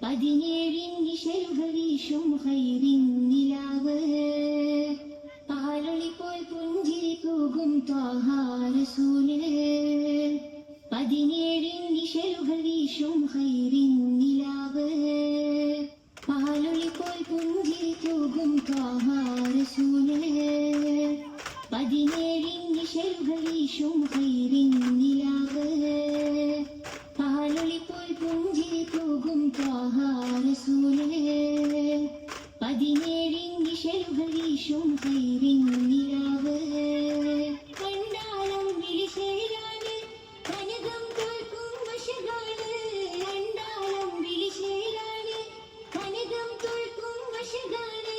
പതിനേഴിൻ നിശലുകൾ വീശും ഖൈറിൻ നിലാവ് പാലൊളിപ്പോൾ പുഞ്ചിരി തൂകും ത്വാഹ റസൂല് പതിനേഴിൻ നിശലുകൾ വീശും ഖൈറിൻ നിലാവ് പാലൊളിപ്പോൾ പുഞ്ചിരി തൂകും ത്വാഹ റസൂല് പതിനേഴിൻ നിശലുകൾ വീശും ഖൈറിൻ നിലാവ് പാലൊളിപ്പോൾ പുഞ്ചിരി തൂകും ത്വാഹ റസൂല് പതിനേഴിൻ നിശലുകൾ വീശും ഖൈറിൻ നിലാവ് കണ്ടാളം വിളിശേരാണ് കനകം തോൽക്കും വശകാണ് കണ്ടാളം വിളിശേരാണ് കനകം തോൽക്കും വശകാണ്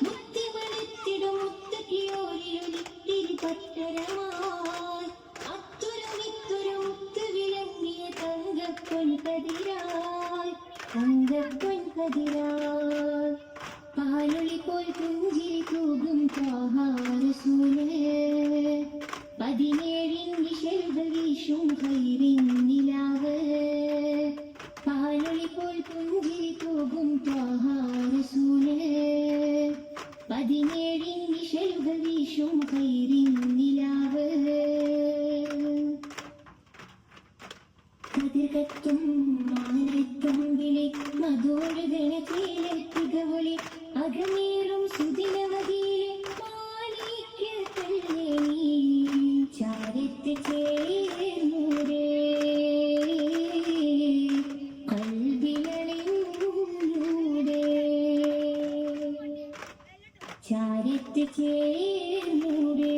മുത്തിമണത്തിടും മുത്തക്കിയോരിലൊരിത്തിരി പത്തരമായി അത്തുരമിത്തുര മുത്ത് വിളങ്ങിയ തങ്കപ്പൊൻകതിരായി തങ്കപ്പൊൻകതിരായി പാലൊളിപ്പോൾ പുഞ്ചിരി തൂകും ത്വാഹ റസൂല് പതിനേഴിൻ നിശലുകൾ വീശും ഖൈറിൻ നിലാവ് പാലൊളിപ്പോൾ പുഞ്ചിരി തൂകും ത്വാഹ റസൂല് പതിനേഴിൻ നിശലുകൾ വീശും ഖൈറിൻ നിലാവ് കതിർകത്തും മാനത്തും വിളി മധുരഗണത്തിലെത്തുക ഒളി അകമേറും സുദിനവതിയിലെ മാണിക്യത്തല്ലേ നീ ചാരത്ത് ചേർന്നൂരേ കൽബിലണിഞ്ഞൂരേ ചാരത്ത് ചേർന്നൂരേ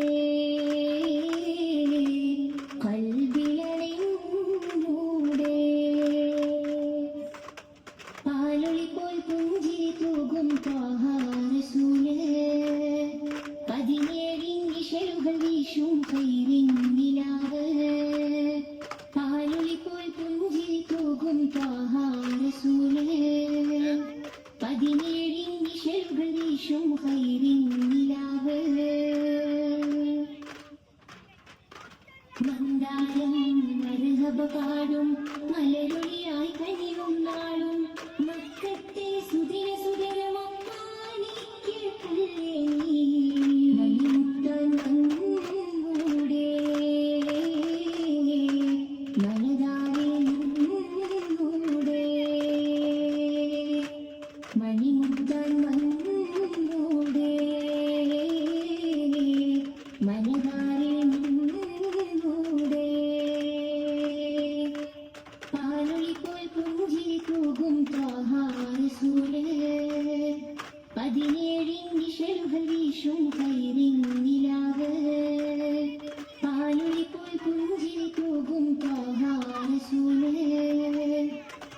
കൽബിലണിഞ്ഞൂരേ പാലൊളിപ്പോൾ പുഞ്ചിരി തൂകും ത്വാഹ റസൂല് പതിനേഴിൻ നിശലുകൾ വീശും ഖൈറിൻ നിലാവ് പാലൊളിപ്പോൾ പുഞ്ചിരി തൂകും ത്വാഹ റസൂല് പതിനേഴിൻ നിശലുകൾ വീശും ഖൈറിൻ നിലാവ് മന്ദാരം മർഹബ പാടും മലരൊളിയായി കനിവും നാളും മക്കത്തെ സുദിന സുദിനമാണിക്യത്തല്ലേ നീ മണിമുത്താൻ വന്നൂടെ മനതാരിൽ നിന്നൂടെ മണിമുത്താൻ വന്നൂടെ മനതാരിൽ നിന്നൂടെ പാലൊളിപ്പോൾ പുഞ്ചിരി തൂകും ത്വാഹ റസൂല് പതിനേഴിൻ നിശലുകൾ വീശും ഖൈറിൻ നിലാവ് പാലൊളിപ്പോൾ പുഞ്ചിരി തൂകും ത്വാഹ റസൂല്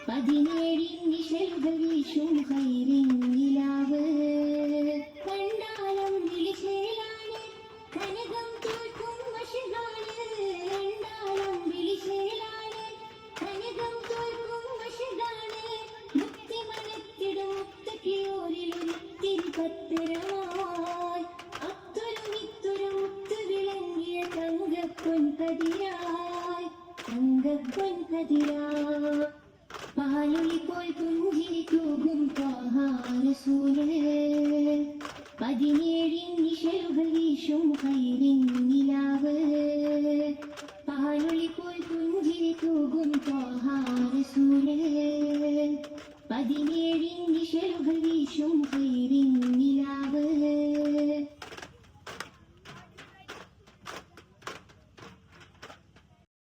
പതിനേഴിൻ നിശലുകൾ വീശും ഖൈറിൻ നിലാവ് കണ്ടാളം വിളിശേലാണ് കനകം തോൽക്കും വശകാണ് കണ്ടാളം വിളിശേലാണ് കനകം തോൽക്കും വശകാണ് മുത്തിമണത്തിടും മുത്തക്കിയോരിലൊരിത്തിരി പത്തരമായി അത്തുരമിത്തുര മുത്ത് വിളങ്ങിയ തങ്കപ്പൊൻകതിരായി തങ്കപ്പൊൻകതിരായി പാലൊളിപ്പോൾ പുഞ്ചിരി തൂകും ത്വാഹ റസൂല് പതിനേഴിൻ നിശലുകൾ വീശും ഖൈറിൻ നിലാവ് പാലൊളിപ്പോൾ പുഞ്ചിരി തൂകും ത്വാഹ റസൂല് പതിനേഴിൻ നിശലുകൾ വീശും ഖൈറിൻ